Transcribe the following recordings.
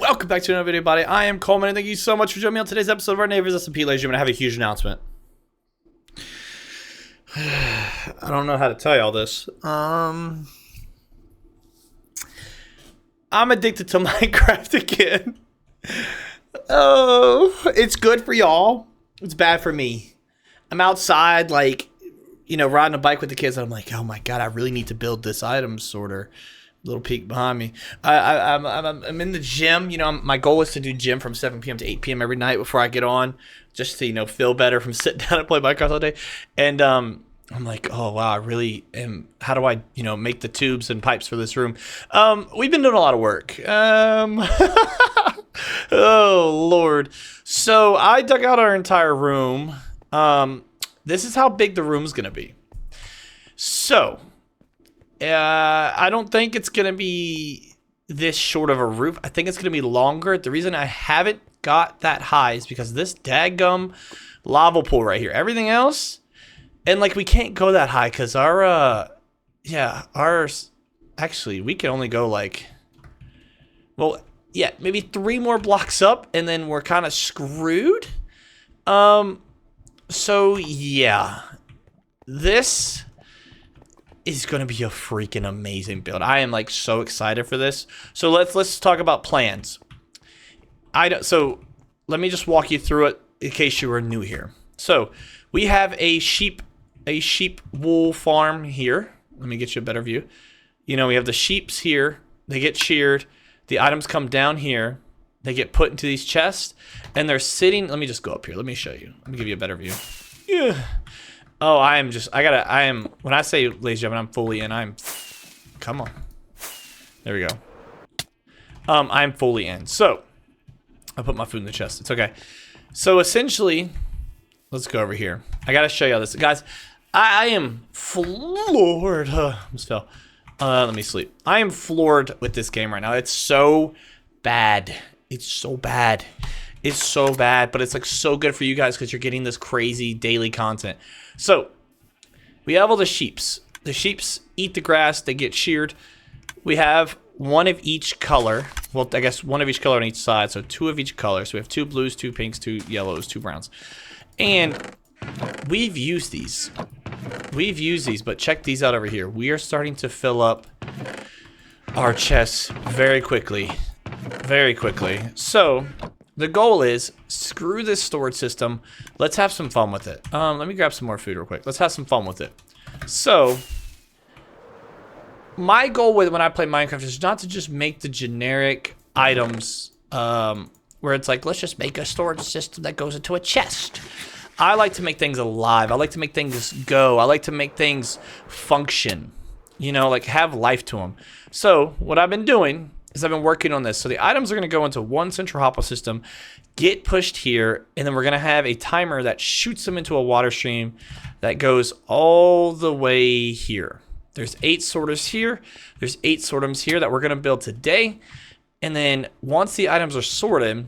Welcome back to another video, everybody. I am Coleman, and thank you so much for joining me on today's episode of our Neighbors S&P. Ladies and gentlemen, I have a huge announcement. I don't know how to tell you all this. I'm addicted to Minecraft again. Oh, it's good for y'all. It's bad for me. I'm outside, like, you know, riding a bike with the kids, and I'm like, oh my god, I really need to build this item sorter. Little peek behind me. I'm in the gym. You know, my goal is to do gym from 7 p.m. to 8 p.m. every night before I get on, just to, you know, feel better from sitting down and play Minecraft all day. And I'm like, oh wow, I really am. How do I, you know, make the tubes and pipes for this room? We've been doing a lot of work. Oh Lord. So I dug out our entire room. This is how big the room's gonna be. So. I don't think it's going to be this short of a roof. I think it's going to be longer. The reason I haven't got that high is because this daggum lava pool right here. Everything else, and like we can't go that high because ours, actually, we can only go like, well, yeah, maybe 3 more blocks up and then we're kind of screwed. So yeah, this is going to be a freaking amazing build. I am like so excited for this. So let's talk about plans. So let me just walk you through it in case you are new here. So we have a sheep wool farm here. Let me get you a better view. You know, we have the sheeps here. They get sheared. The items come down here. They get put into these chests and they're sitting. Let me just go up here. Let me show you. Let me give you a better view. Yeah. Oh, when I say, ladies and gentlemen, I'm fully in, come on. There we go. I'm fully in. So, I put my food in the chest. It's okay. So, essentially, let's go over here. I gotta show you all this. Guys, I am floored. Almost fell. Let me sleep. I am floored with this game right now. It's so bad. It's so bad. It's so bad, but it's like so good for you guys because you're getting this crazy daily content. So, we have all the sheeps. The sheeps eat the grass. They get sheared. We have one of each color. Well, I guess one of each color on each side. So, 2 of each color. So, we have 2 blues, 2 pinks, 2 yellows, 2 browns. And we've used these. But check these out over here. We are starting to fill up our chests very quickly. Very quickly. So, the goal is, screw this storage system. Let's have some fun with it. Let me grab some more food real quick. Let's have some fun with it. So, my goal with when I play Minecraft is not to just make the generic items where it's like, let's just make a storage system that goes into a chest. I like to make things alive. I like to make things go. I like to make things function. You know, like have life to them. So, what I've been doing is I've been working on this. So the items are going to go into one central hopper system, get pushed here, and then we're going to have a timer that shoots them into a water stream that goes all the way here. There's 8 sorters here. There's 8 sorters here that we're going to build today. And then once the items are sorted,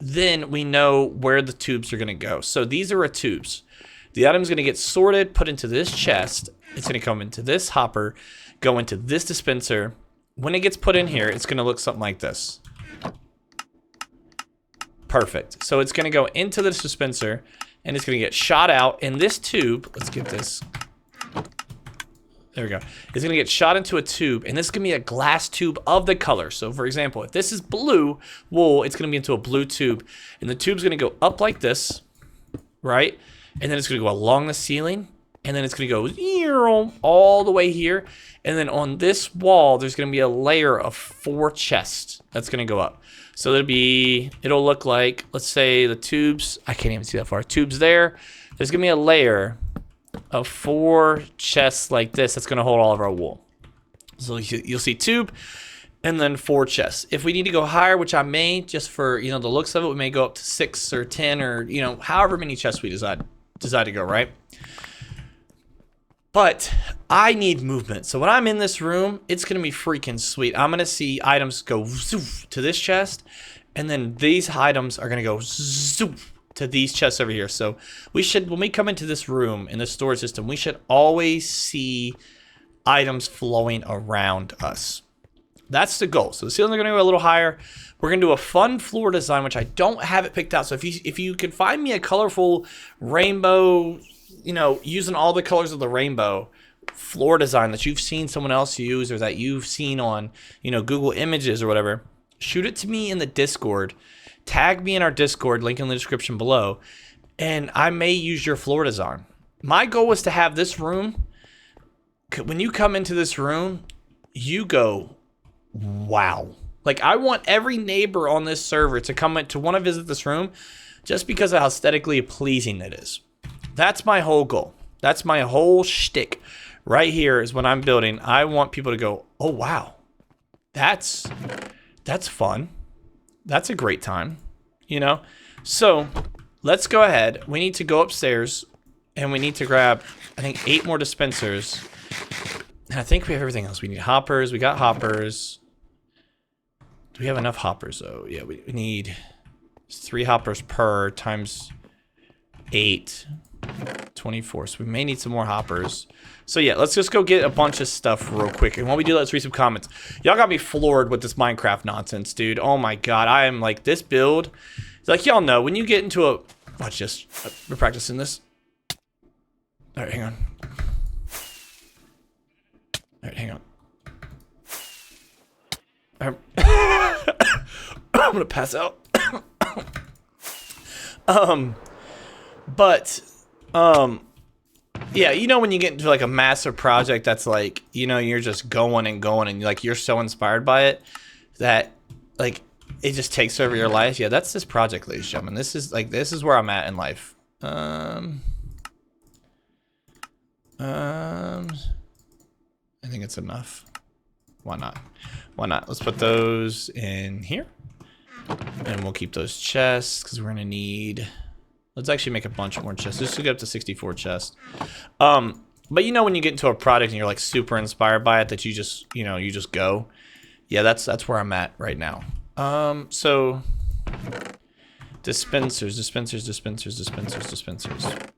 then we know where the tubes are going to go. So these are our tubes. The item's going to get sorted, put into this chest. It's going to come into this hopper, go into this dispenser. When it gets put in here, it's going to look something like this. Perfect. So it's going to go into this dispenser, and it's going to get shot out. And this tube, let's get this. There we go. It's going to get shot into a tube, and this is going to be a glass tube of the color. So, for example, if this is blue wool, it's going to be into a blue tube. And the tube's going to go up like this, right? And then it's going to go along the ceiling. And then it's going to go all the way here. And then on this wall, there's going to be a layer of 4 chests that's going to go up. So it'll look like, let's say the tubes, I can't even see that far, tubes there. There's going to be a layer of 4 chests like this that's going to hold all of our wool. So you'll see tube and then 4 chests. If we need to go higher, which I may, just for, you know, the looks of it, we may go up to 6 or 10 or, you know, however many chests we decide to go, right? But I need movement. So when I'm in this room, it's going to be freaking sweet. I'm going to see items go zoof to this chest. And then these items are going to go zoof to these chests over here. So we should, when we come into this room, in this storage system, we should always see items flowing around us. That's the goal. So the ceilings are going to go a little higher. We're going to do a fun floor design, which I don't have it picked out. So if you can find me a colorful rainbow, you know, using all the colors of the rainbow floor design that you've seen someone else use or that you've seen on, you know, Google Images or whatever, shoot it to me in the Discord. Tag me in our Discord, link in the description below, and I may use your floor design. My goal was to have this room, when you come into this room, you go, wow. Like, I want every neighbor on this server to come in to want to visit this room just because of how aesthetically pleasing it is. That's my whole goal. That's my whole shtick. Right here is when I'm building. I want people to go, oh, wow. That's fun. That's a great time, you know? So let's go ahead. We need to go upstairs and we need to grab, I think, 8 more dispensers. And I think we have everything else. We need hoppers. We got hoppers. Do we have enough hoppers, though? Yeah, we need 3 hoppers per times 8. 24. So we may need some more hoppers. So yeah, let's just go get a bunch of stuff real quick. And while we do that, let's read some comments. Y'all got me floored with this Minecraft nonsense, dude. Oh my god. I am like, this build. Like, y'all know, when you get into a... Watch this. We're practicing this. Alright, hang on. Alright, hang on. I'm gonna pass out. Yeah, you know when you get into like a massive project that's like, you know, you're just going and going and like you're so inspired by it that like it just takes over your life. Yeah, that's this project, ladies and gentlemen. This is where I'm at in life. I think it's enough. Why not? Why not? Let's put those in here. And we'll keep those chests because we're gonna need... Let's actually make a bunch more chests. Just to get up to 64 chests. But you know when you get into a product and you're like super inspired by it that you just, you know, you just go. Yeah, that's where I'm at right now. So dispensers.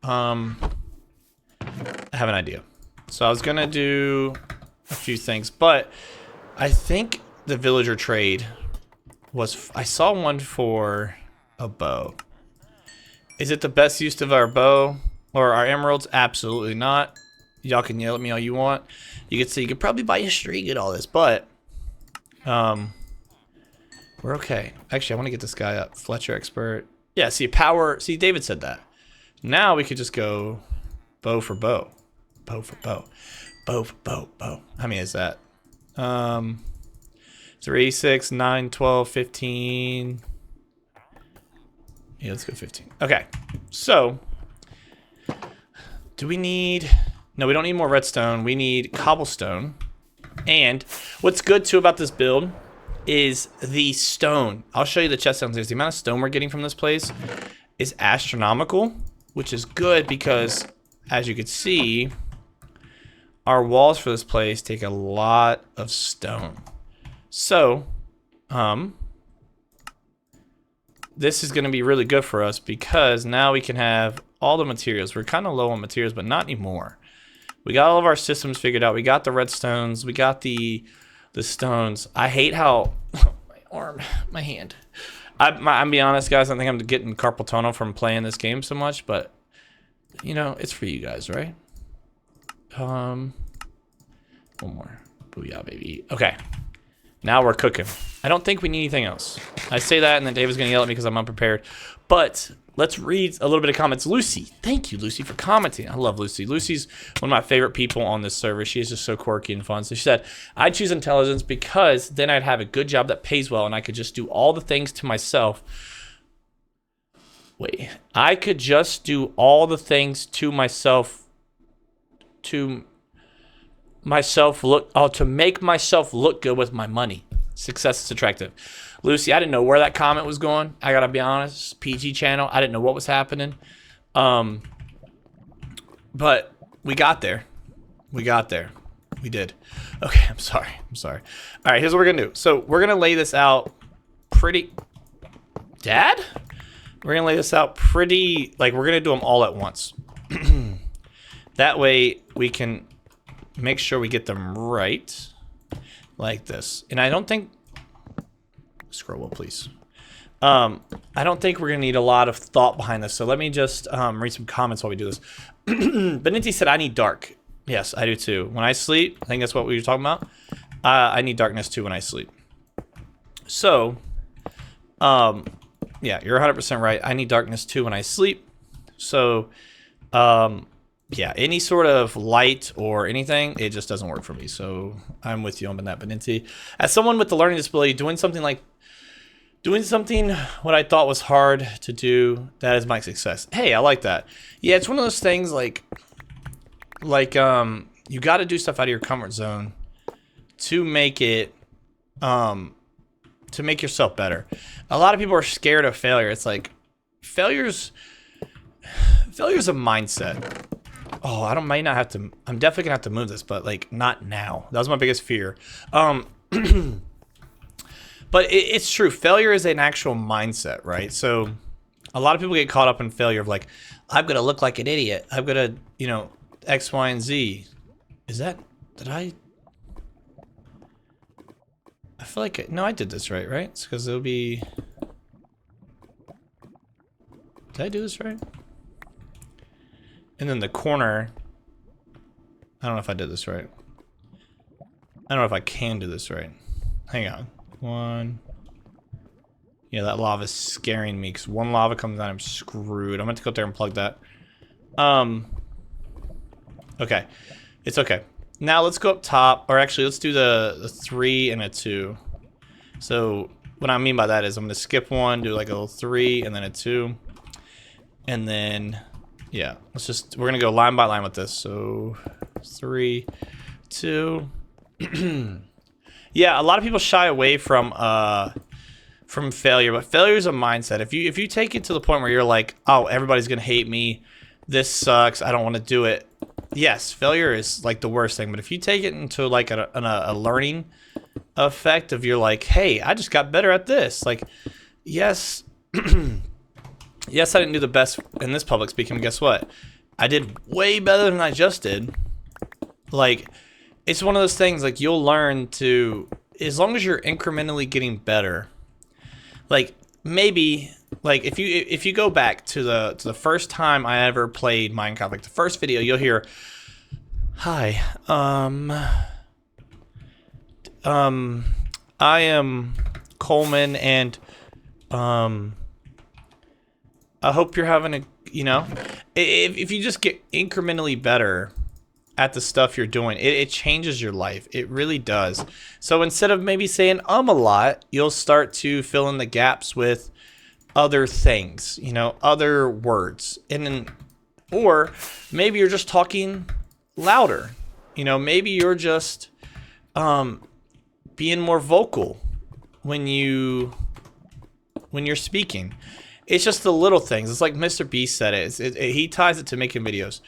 I have an idea. So I was gonna do a few things, but I think the villager trade was, I saw one for a bow. Is it the best use of our bow or our emeralds? Absolutely not. Y'all can yell at me all you want. You could say you could probably buy a string and all this, but we're okay. Actually, I want to get this guy up. Fletcher expert. Yeah, see, power. See, David said that. Now we could just go bow for bow. Bow for bow. Bow for bow. Bow. How many is that? 3, 6, 9, 12, 15. Yeah, let's go 15. Okay, so do we need... No, we don't need more redstone. We need cobblestone. And what's good, too, about this build is the stone. I'll show you the chest downstairs. The amount of stone we're getting from this place is astronomical, which is good because, as you can see, our walls for this place take a lot of stone. So, this is going to be really good for us because now we can have all the materials. We're kind of low on materials, but not anymore. We got all of our systems figured out. We got the redstones. We got the stones. I hate how my arm, my hand. I'm being honest, guys. I think I'm getting carpal tunnel from playing this game so much, but you know, it's for you guys, right? One more. Booyah, baby. Okay. Now we're cooking. I don't think we need anything else. I say that, and then Dave is going to yell at me because I'm unprepared. But let's read a little bit of comments. Lucy. Thank you, Lucy, for commenting. I love Lucy. Lucy's one of my favorite people on this server. She is just so quirky and fun. So she said, I'd choose intelligence because then I'd have a good job that pays well, and I could just do all the things to myself. Wait. I could just do all the things to myself to make myself look good with my money. Success is attractive. Lucy, I didn't know where that comment was going. I gotta be honest. PG channel. I didn't know what was happening. But we got there. We got there. We did. Okay, I'm sorry. All right, here's what we're gonna do. So we're gonna lay this out pretty... Dad? We're gonna lay this out pretty... Like, we're gonna do them all at once. That way we can make sure we get them right. like this. And I don't think, scroll wheel, please. I don't think we're gonna need a lot of thought behind this. So let me just read some comments while we do this. Benenti said, I need dark. Yes, I do too. When I sleep, I think that's what we were talking about. I need darkness too when I sleep. So, yeah, you're 100% right. I need darkness too when I sleep. So, yeah, any sort of light or anything, it just doesn't work for me. So I'm with you on that, Benenti. As someone with the learning disability, doing something what I thought was hard to do, that is my success. Hey, I like that. Yeah, it's one of those things like you got to do stuff out of your comfort zone to make it to make yourself better. A lot of people are scared of failure. It's like failure's a mindset. Oh, I'm definitely gonna have to move this, but like not now. That was my biggest fear. But it's true. Failure is an actual mindset, right? So a lot of people get caught up in failure of like, I'm going to look like an idiot. I'm going to, you know, X, Y, and Z. I feel like, no, I did this right? It's because it'll be, did I do this right? And then the corner, I don't know if I did this right. I don't know if I can do this right. Hang on. One. Yeah, that lava's scaring me because one lava comes out, I'm screwed. I'm gonna have to go up there and plug that. Okay. It's okay. Now let's go up top, or actually let's do the 3 and a 2. So what I mean by that is I'm gonna skip one, do like a little 3 and then a 2. And then, yeah, we're gonna go line by line with this. So 3, 2. Yeah, a lot of people shy away from failure, but failure is a mindset. If you take it to the point where you're like, oh, everybody's gonna hate me, this sucks, I don't want to do it. Yes, failure is like the worst thing, but if you take it into like a learning effect of you're like, hey, I just got better at this. Like, yes, yes, I didn't do the best in this public speaking, but guess what? I did way better than I just did. Like, it's one of those things, like, you'll learn to, as long as you're incrementally getting better, like, maybe, like, if you go back to the first time I ever played Minecraft, like, the first video, you'll hear, hi, I am Coleman, and, I hope you're having a, you know, if you just get incrementally better at the stuff you're doing, it changes your life. It really does. So instead of maybe saying a lot, you'll start to fill in the gaps with other things, you know, other words. And then, or maybe you're just talking louder. You know, maybe you're just being more vocal when you're speaking. It's just the little things. It's like Mr. Beast said it. He ties it to making videos.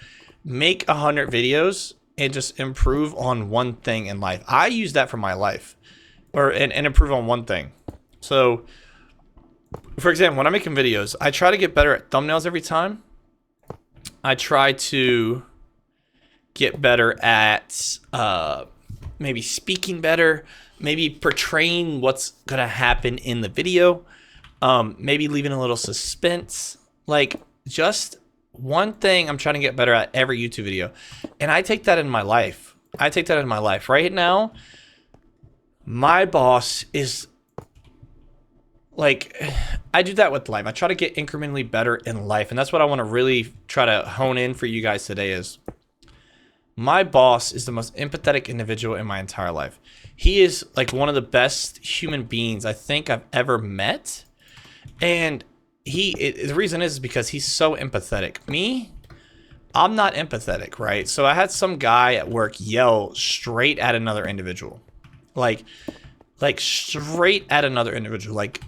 Make 100 videos and just improve on one thing in life. I use that for my life, and improve on one thing. So, for example, when I'm making videos, I try to get better at thumbnails every time. I try to get better at maybe speaking better, maybe portraying what's gonna happen in the video, maybe leaving a little suspense, like just one thing I'm trying to get better at every YouTube video. And I take that in my life. Right now, my boss is like, I do that with life. I try to get incrementally better in life. And that's what I want to really try to hone in for you guys today is my boss is the most empathetic individual in my entire life. He is like one of the best human beings I think I've ever met. And the reason is because he's so empathetic. Me, I'm not empathetic, right? So I had some guy at work yell straight at another individual. Like straight at another individual. Like,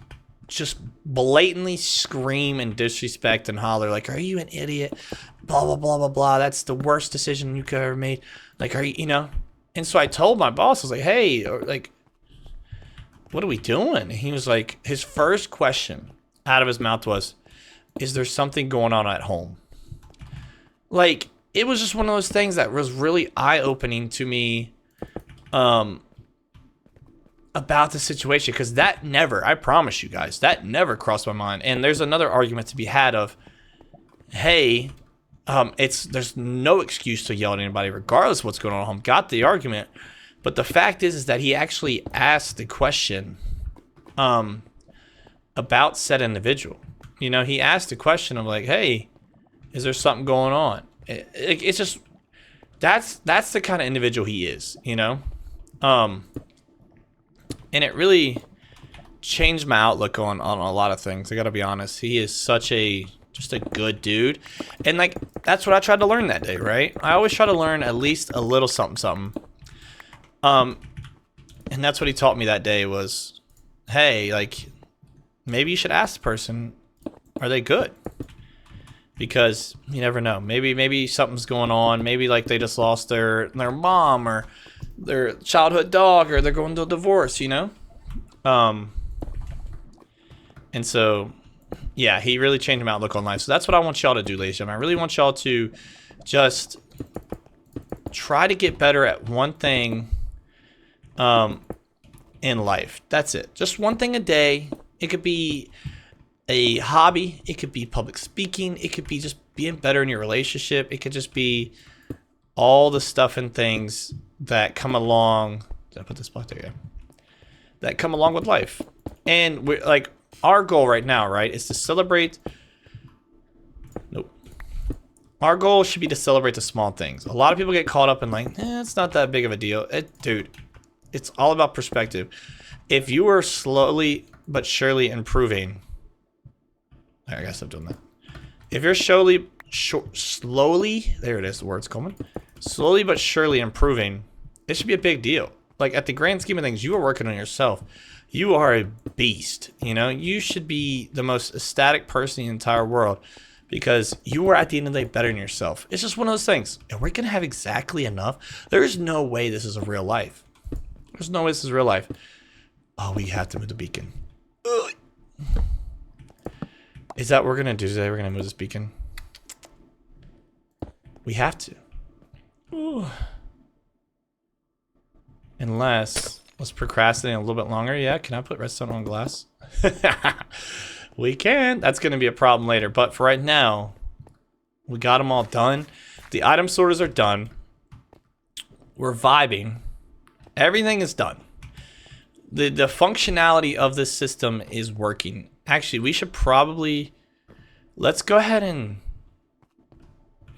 just blatantly scream and disrespect and holler, like, are you an idiot? Blah, blah, blah, blah, blah. That's the worst decision you could have ever made. Like, are you, you know? And so I told my boss, I was like, hey, like, what are we doing? And he was like, his first question out of his mouth was, is there something going on at home? Like, it was just one of those things that was really eye-opening to me. about the situation, because that never, I promise you guys, that never crossed my mind. And there's another argument to be had of, hey, there's no excuse to yell at anybody regardless of what's going on at home. Got the argument. But the fact is that he actually asked the question about said individual. You know, he asked the question of like, hey, is there something going on? It's just, that's the kind of individual he is, you know? And it really changed my outlook on a lot of things. I gotta be honest. He is just a good dude. And like, that's what I tried to learn that day, right? I always try to learn at least a little something. And that's what he taught me that day was, hey, like, maybe you should ask the person, are they good? Because you never know. Maybe something's going on. Maybe like they just lost their mom or their childhood dog, or they're going through a divorce, you know? And so, yeah, he really changed my outlook on life. So that's what I want y'all to do, ladies and gentlemen. I really want y'all to just try to get better at one thing in life. That's it. Just one thing a day. It could be a hobby. It could be public speaking. It could be just being better in your relationship. It could just be all the stuff and things that come along. Did I put this block there? That come along with life. And we're like, our goal right now, right, is to celebrate. Nope. Our goal should be to celebrate the small things. A lot of people get caught up in like, it's not that big of a deal. Dude, it's all about perspective. If you are slowly but surely improving, I gotta stop doing that. If you're slowly, there it is, the word's coming. Slowly but surely improving, it should be a big deal. Like, at the grand scheme of things, you are working on yourself. You are a beast, you know? You should be the most ecstatic person in the entire world because you are, at the end of the day, better than yourself. It's just one of those things. And we're going to have exactly enough. There is no way this is a real life. There's no way this is real life. Oh, we have to move the beacon. Ugh. Is that what we're going to do today? We're going to move this beacon? We have to. Ooh. Unless, let's procrastinate a little bit longer. Yeah, can I put redstone on glass? We can. That's going to be a problem later. But for right now, we got them all done. The item sorters are done. We're vibing. Everything is done. The functionality of this system is working. Actually, we should probably, let's go ahead and,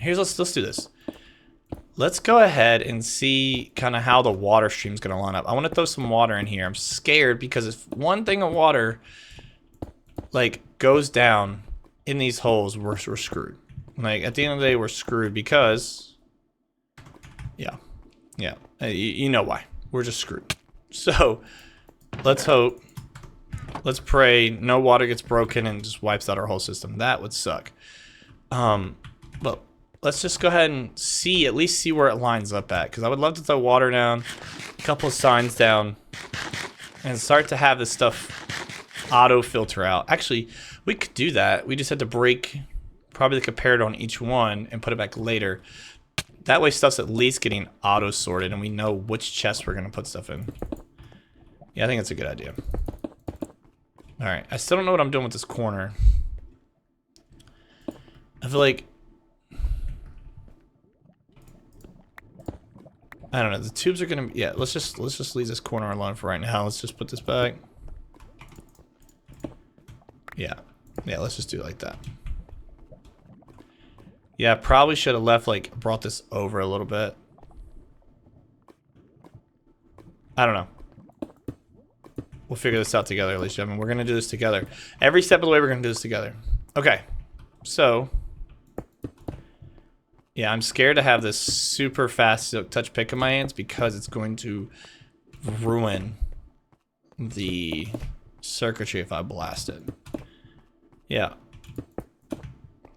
let's do this. Let's go ahead and see kind of how the water stream is going to line up. I want to throw some water in here. I'm scared because if one thing of water like goes down in these holes, we're screwed. Like, at the end of the day, we're screwed because, yeah, you know why. We're just screwed. So let's hope, let's pray no water gets broken and just wipes out our whole system. That would suck. But let's just go ahead and see, at least see where it lines up at. Because I would love to throw water down, a couple of signs down, and start to have this stuff auto filter out. Actually, we could do that. We just had to break probably the comparator on each one and put it back later. That way stuff's at least getting auto sorted and we know which chest we're going to put stuff in. Yeah, I think that's a good idea. Alright, I still don't know what I'm doing with this corner. I feel like, I don't know, the tubes are gonna be, yeah, let's just leave this corner alone for right now. Let's just put this back. Yeah, let's just do it like that. Yeah, probably should have brought this over a little bit. I don't know. We'll figure this out together, ladies and gentlemen. We're gonna do this together. Every step of the way, we're gonna do this together. Okay, so yeah, I'm scared to have this super fast silk touch pick in my hands because it's going to ruin the circuitry if I blast it. Yeah.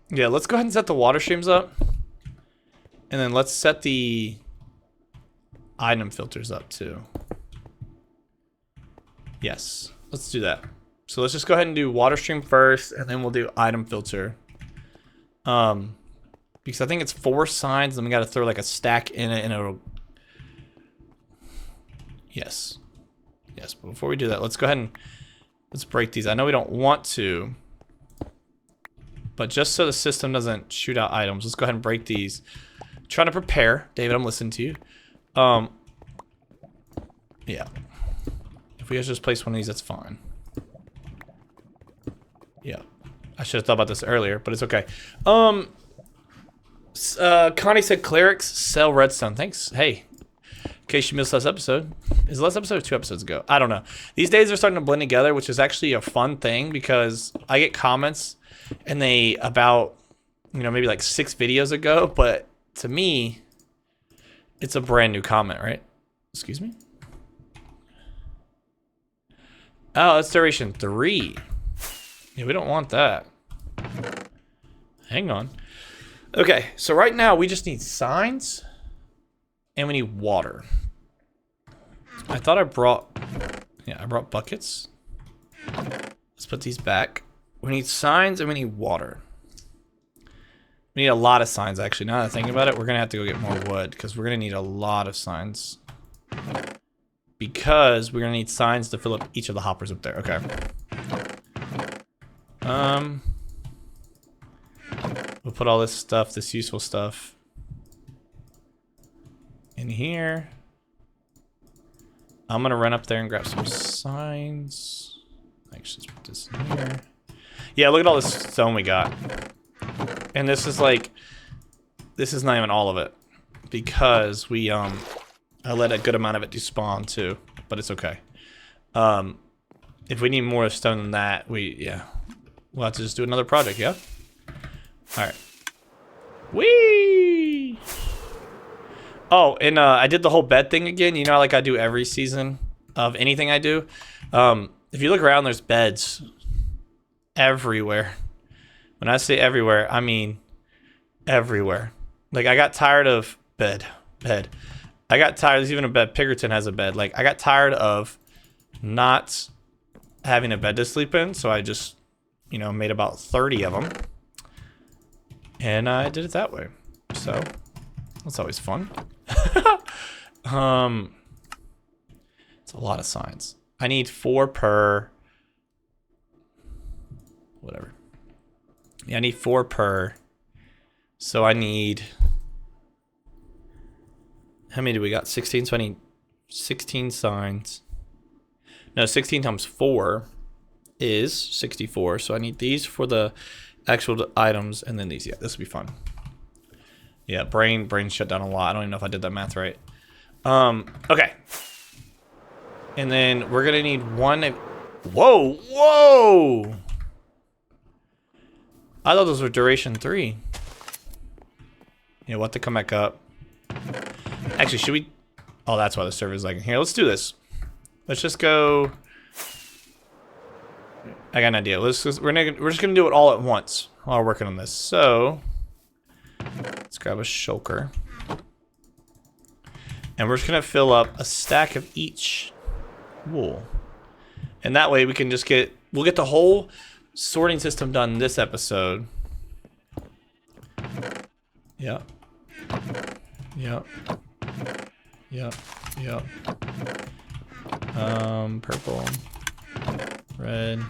Yeah, let's go ahead and set the water streams up. And then let's set the item filters up too. Yes, let's do that. So let's just go ahead and do water stream first, and then we'll do item filter. Because I think it's 4 signs, then we got to throw like a stack in it, and it'll. Yes. Yes, but before we do that, let's go ahead and let's break these. I know we don't want to, but just so the system doesn't shoot out items, let's go ahead and break these. Trying to prepare. David, I'm listening to you. Yeah. If we just place one of these, that's fine. Yeah. I should have thought about this earlier, but it's okay. Connie said clerics sell redstone. Thanks. Hey. In case you missed last episode. Is the last episode or 2 episodes ago? I don't know. These days are starting to blend together, which is actually a fun thing because I get comments and they about, you know, maybe like 6 videos ago, but to me, it's a brand new comment, right? Excuse me? Oh, that's duration 3. Yeah, we don't want that. Hang on. Okay, so right now we just need signs and we need water. I thought I brought buckets. Let's put these back. We need signs and we need water. We need a lot of signs, actually. Now that I think about it, we're gonna have to go get more wood because we're gonna need a lot of signs. Because we're gonna need signs to fill up each of the hoppers up there. Okay. We'll put all this stuff, this useful stuff, in here. I'm gonna run up there and grab some signs. Actually, let's put this in here. Yeah, look at all this stone we got. And this is like, this is not even all of it. Because we, I let a good amount of it despawn too. But it's okay. If we need more stone than that, we'll have to just do another project, yeah? Alright. Whee! Oh, and I did the whole bed thing again. You know, like I do every season of anything I do. If you look around, there's beds everywhere. When I say everywhere, I mean everywhere. Like, I got tired of bed. I got tired. There's even a bed. Piggerton has a bed. Like, I got tired of not having a bed to sleep in, so I just, you know, made about 30 of them. And I did it that way. So, that's always fun. It's a lot of signs. I need 4 per... whatever. Yeah, I need 4 per. So I need... how many do we got? 16, so I need 16 signs. No, 16 times 4 is 64. So I need these for the actual items and then these. Yeah, this will be fun. Yeah, brain shut down a lot. I don't even know if I did that math right. Okay. And then we're gonna need 1. Whoa! I thought those were duration 3. Yeah, we'll have to come back up. Actually, should we? Oh, that's why the server's lagging. Here, let's do this. Let's just go. I got an idea. We're just gonna do it all at once while we're working on this. So let's grab a shulker, and we're just gonna fill up a stack of each wool, and that way we can just we'll get the whole sorting system done this episode. Yeah. Yep. Purple, red,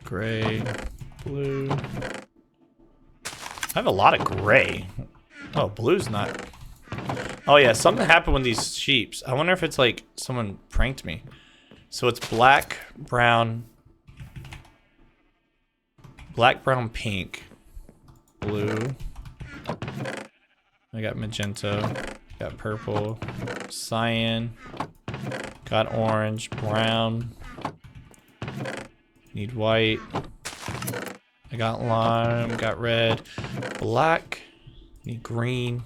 gray, blue. I have a lot of gray. Oh, blue's not. Oh yeah, something happened with these sheeps. I wonder if it's like someone pranked me. So it's black, brown, pink, blue. I got magenta, got purple, cyan, got orange, brown, need white, I got lime, got red, black, need green,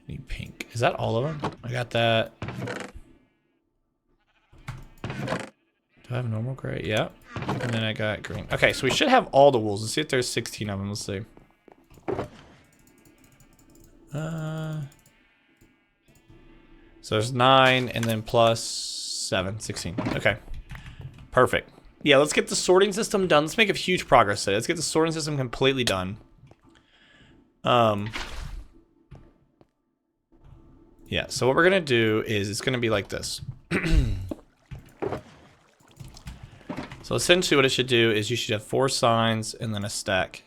need pink. Is that all of them? I got that. Do I have normal gray? Yeah. And then I got green. Okay, so we should have all the wools. Let's see if there's 16 of them. Let's see. So there's 9 and then plus 7, 16. Okay. Perfect. Yeah, let's get the sorting system done. Let's make a huge progress today. Let's get the sorting system completely done. Yeah, so what we're gonna do is it's gonna be like this. So essentially what it should do is you should have 4 signs and then a stack.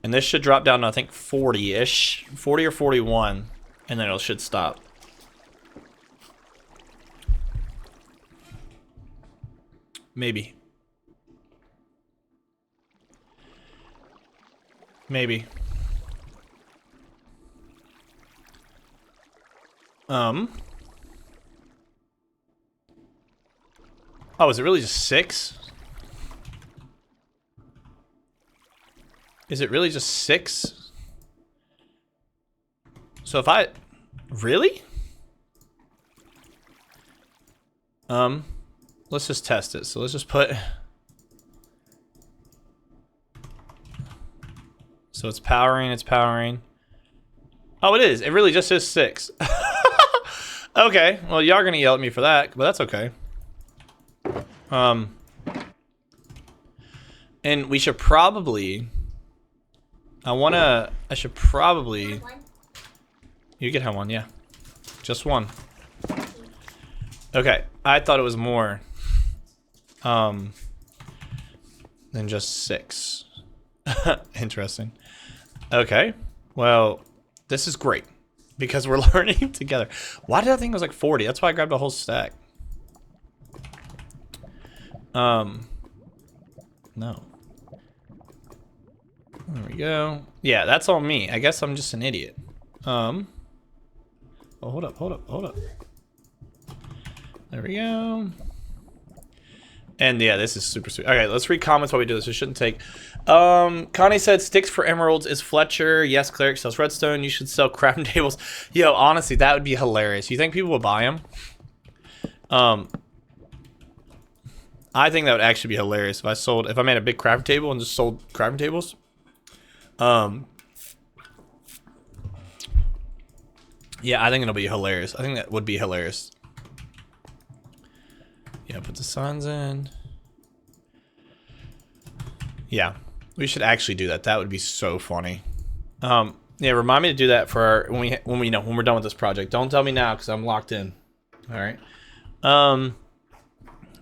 And this should drop down to, I think, 40-ish. 40 or 41. And then it should stop. Maybe. Maybe. Oh, is it really just 6? Is it really just 6? So if I... Really? Let's just test it. So let's just put... So it's powering, it's powering. Oh, it is. It really just is 6. Okay. Well, y'all are gonna yell at me for that, but that's okay. And we should probably... I should probably... You can have one, yeah. Just one. Okay. I thought it was more. Than just 6. Interesting. Okay. Well, this is great. Because we're learning together. Why did I think it was like 40? That's why I grabbed a whole stack. No. There we go. Yeah, that's all me. I guess I'm just an idiot. Oh, hold up. There we go. And yeah, this is super sweet. Okay, let's read comments while we do this. It shouldn't take. Connie said sticks for emeralds is Fletcher. Yes, Cleric sells redstone. You should sell crafting tables. Yo, honestly, that would be hilarious. You think people would buy them? I think that would actually be hilarious if I made a big crafting table and just sold crafting tables. Yeah, I think it'll be hilarious. I think that would be hilarious. Yeah, put the signs in. Yeah, we should actually do that. That would be so funny. Yeah, remind me to do that for our, when we're done with this project. Don't tell me now because I'm locked in. All right.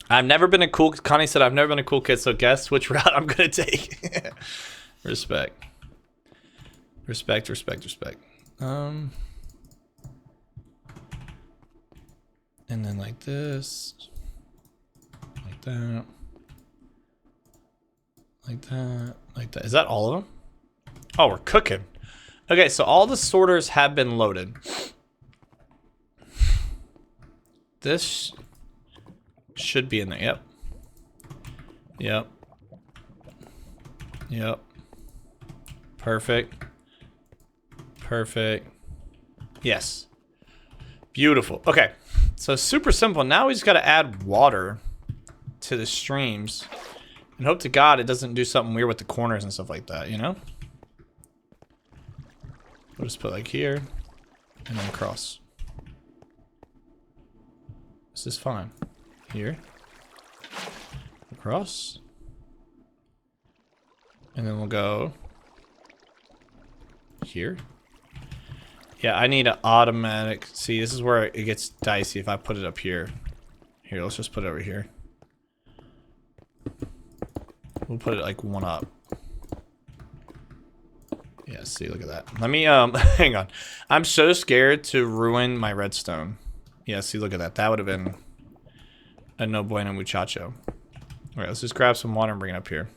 I've never been a cool. Connie said I've never been a cool kid. So guess which route I'm gonna take. Respect. And then like this. Like that. Like that. Like that. Is that all of them? Oh, we're cooking. Okay, so all the sorters have been loaded. This should be in there. Yep. Perfect. Yes. Beautiful. Okay. So super simple. Now we just got to add water to the streams. And hope to God it doesn't do something weird with the corners and stuff like that, you know? We'll just put like here. And then across. This is fine. Here. Across. And then we'll go here. Yeah, I need an automatic. See, this is where it gets dicey if I put it up here. Here, let's just put it over here. We'll put it like one up. Yeah, see, look at that. Let me, hang on. I'm so scared to ruin my redstone. Yeah, see, look at that. That would have been a no bueno muchacho. All right, let's just grab some water and bring it up here.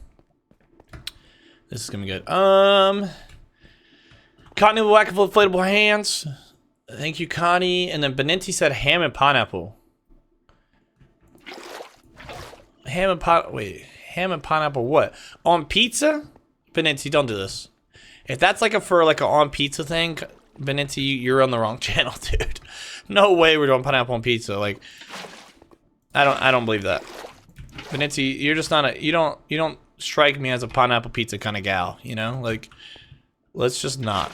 This is gonna be good. Connie will whack full inflatable hands. Thank you, Connie. And then Benenti said ham and pineapple. Ham and pineapple what? On pizza? Benenti, don't do this. If that's like for like a on pizza thing, Benenti, you're on the wrong channel, dude. No way we're doing pineapple on pizza. Like, I don't believe that. Benenti, you're just not a, you don't strike me as a pineapple pizza kind of gal, you know? Like, let's just not.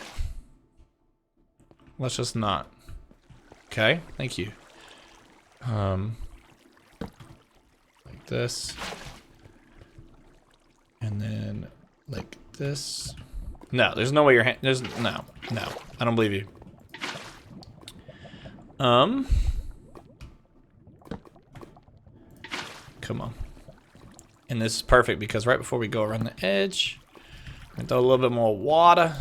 Let's just not. Okay, thank you. Like this. And then like this. No, there's no way your hand, no, I don't believe you. Come on. And this is perfect because right before we go around the edge, I'm gonna throw a little bit more water.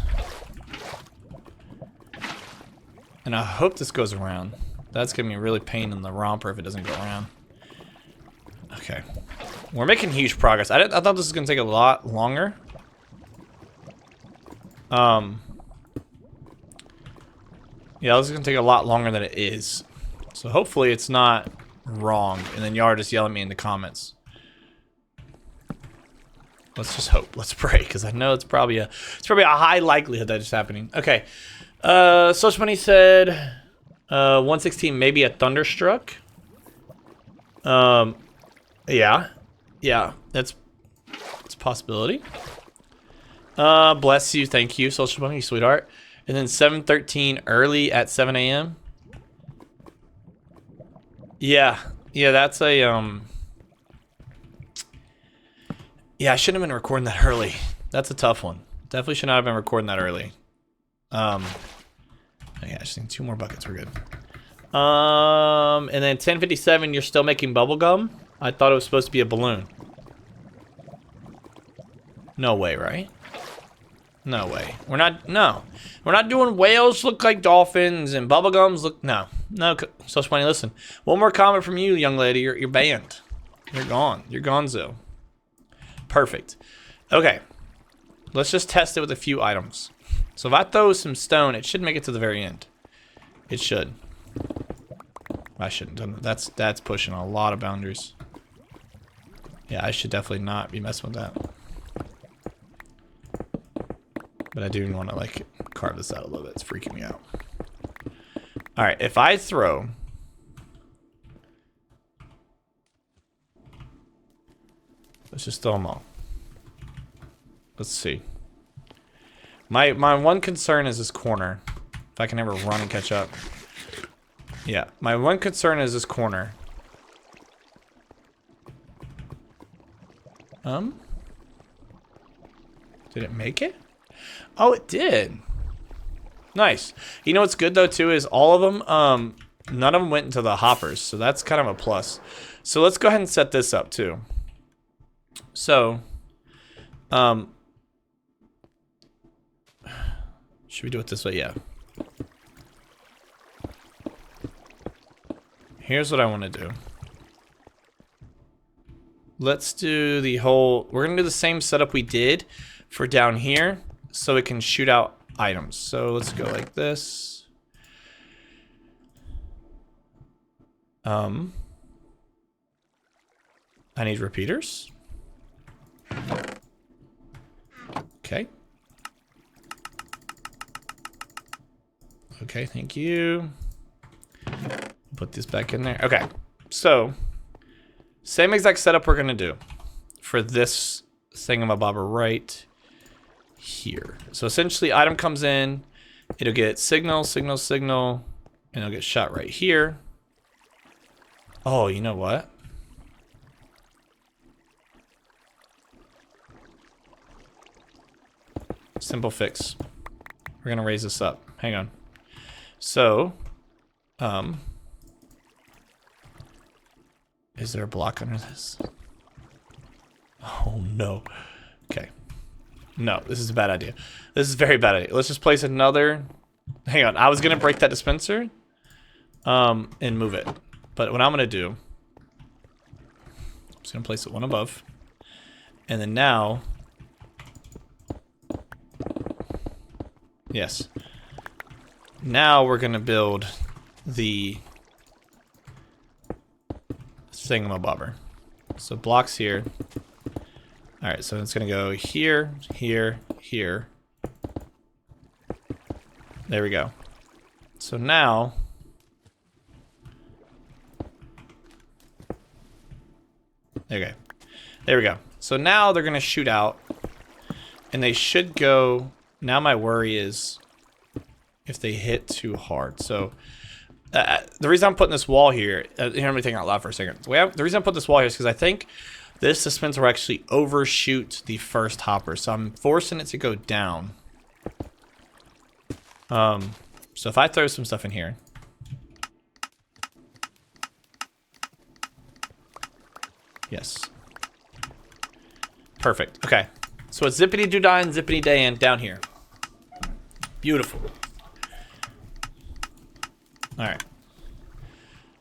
And I hope this goes around. That's gonna be really pain in the romper if it doesn't go around. Okay. We're making huge progress. I thought this was gonna take a lot longer. Yeah, this is gonna take a lot longer than it is. So hopefully it's not wrong. And then y'all are just yelling at me in the comments. Let's just hope. Let's pray, because I know it's probably a high likelihood that it's happening. Okay. Social Money said 116 maybe a thunderstruck. Yeah. Yeah, that's a possibility. Bless you, thank you, Social Money, sweetheart. And then 713 early at 7 a.m. Yeah, that's a yeah, I shouldn't have been recording that early. That's a tough one. Definitely should not have been recording that early. Yeah, I just need 2 more buckets. We're good. And then 1057, you're still making bubble gum? I thought it was supposed to be a balloon. No way, right? No way. We're not doing whales look like dolphins and bubblegums look, no. Social Money, listen. One more comment from you, young lady. You're banned. You're gone. You're gonzo. Perfect. Okay. Let's just test it with a few items. So if I throw some stone, it should make it to the very end. It should. I shouldn't have done that. That's pushing a lot of boundaries. Yeah, I should definitely not be messing with that. But I do want to, like, carve this out a little bit. It's freaking me out. Alright, if I throw... Let's just throw them all. Let's see. My one concern is this corner. If I can ever run and catch up. Yeah, my one concern is this corner. Did it make it? Oh, it did. Nice. You know what's good though too is all of them, none of them went into the hoppers, so that's kind of a plus. So let's go ahead and set this up too. So, should we do it this way? Yeah. Here's what I want to do. Let's do the whole, we're gonna do the same setup we did for down here so it can shoot out items. So let's go like this. I need repeaters. Okay. Okay, thank you. Put this back in there. Okay, so same exact setup we're gonna do for this thingamabobber right here. So essentially, item comes in, it'll get signal, signal, signal, and it'll get shot right here. Oh, you know what? Simple fix. We're gonna raise this up. Hang on. So, is there a block under this? Oh no. Okay. No, this is a bad idea. This is a very bad idea. Let's just place another. Hang on. I was gonna break that dispenser, and move it. But what I'm gonna do, I'm just gonna place it one above, and then now, yes. Now we're gonna build the thingamabobber. So blocks here. All right, so it's gonna go here, here, here. There we go. So now, okay, there we go. So now they're gonna shoot out, and they should go. Now my worry is if they hit too hard. So the reason I'm putting this wall here, hear me think out loud for a second. The reason I put this wall here is because I think this dispenser will actually overshoot the first hopper. So I'm forcing it to go down. So if I throw some stuff in here, Yes. Perfect. Okay. So it's zippity doo dah and zippity day down here. Beautiful. Alright.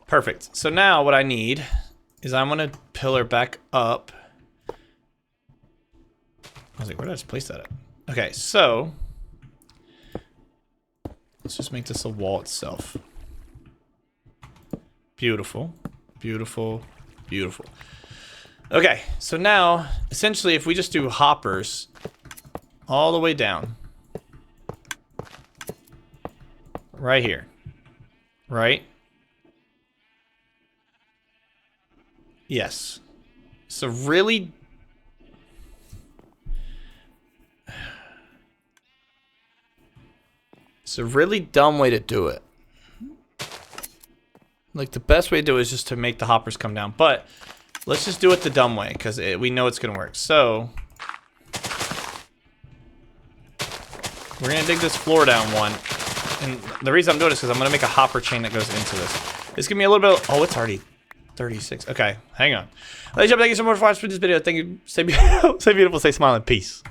Perfect. So now what I need is I'm gonna pillar back up. I was like, where did I just place that at? Okay, so let's just make this a wall itself. Beautiful. Beautiful. Beautiful. Okay, so now, essentially, if we just do hoppers all the way down. Right here. Right? Yes. So really... It's a really dumb way to do it. Like, the best way to do it is just to make the hoppers come down. But, let's just do it the dumb way, because we know it's going to work. So, we're going to dig this floor down one. And the reason I'm doing this is because I'm going to make a hopper chain that goes into this. It's going to be a little bit of, oh, it's already 36. Okay, hang on. Ladies and gentlemen, thank you so much for watching this video. Thank you. Stay beautiful, stay smiling. Peace.